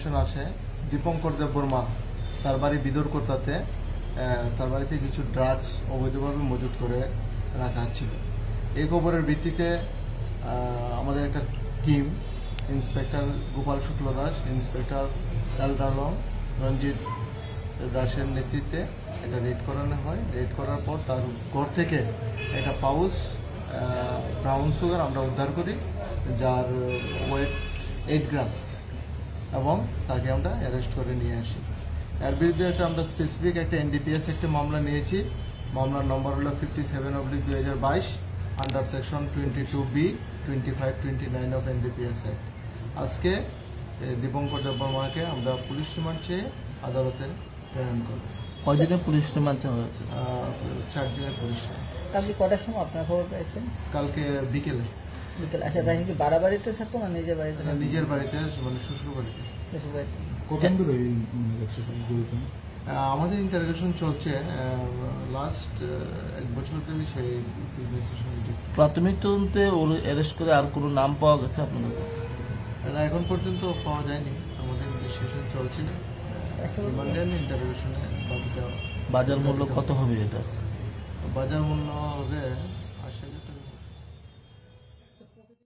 Information আসে দীপঙ্কর দেববর্মা তার বাড়ি বিদরকোটাতে তার বাড়িতে কিছু ড্রাগস অবৈধভাবে মজুত করে রাখা ছিল। এই খবরের ভিত্তিতে আমাদের একটা টিম ইন্সপেক্টর গোপাল শুক্ল দাস, ইন্সপেক্টর এলদালম রঞ্জিত দাসের নেতৃত্বে একটা রেড করানো হয়। রেড করার পর তার ঘর থেকে একটা পাউচ ব্রাউন সুগার আমরা উদ্ধার করি, যার ওয়েট 8 গ্রাম, এবং তাকে আমরা অ্যারেস্ট করে নিয়ে আসি। এর বিরুদ্ধে আমরা স্পেসিফিক একটা এনডিপিএস একটা মামলা নিয়েছি। মামলার নম্বর হলো 57/2022 under section 22B 25-29 of NDPS act. আজকে দীপঙ্কর দেববর্মাকে আমরা পুলিশ রিমান্ড চেয়ে আদালতে প্রেরণ করব। কয়দিনের পুলিশ রিমান্ড হয়েছে? 4 দিনের পুলিশ। কালকে কটার সময় আপনার খবর পেয়েছেন? কালকে বিকেলে। আচ্ছা, তাই কি বাড়া বাড়িতে থাকতো না নিজের বাড়িতে? নিজের বাড়িতে, মানে শ্বশুর বাড়িতে। শ্বশুর বাড়িতে। কতদিন ধরে এই ব্যবসার সাথে জড়িত? আমাদের ইন্টারোগেশন চলছে, লাস্ট 1 বছর থেকে সেই বিজনেসের সঙ্গে যুক্ত। প্রাথমিক তদন্তে ওর অ্যারেস্ট করে আর কোনো নাম পাওয়া গেছে আপনাদের কাছে? এখন পর্যন্ত পাওয়া যায়নি, আমাদের ইনভেস্টিগেশন চলছে। ইন্টারোগেশনে বাজার মূল্য কত হবে এটা? বাজার মূল্য হবে 80,000 টাকা।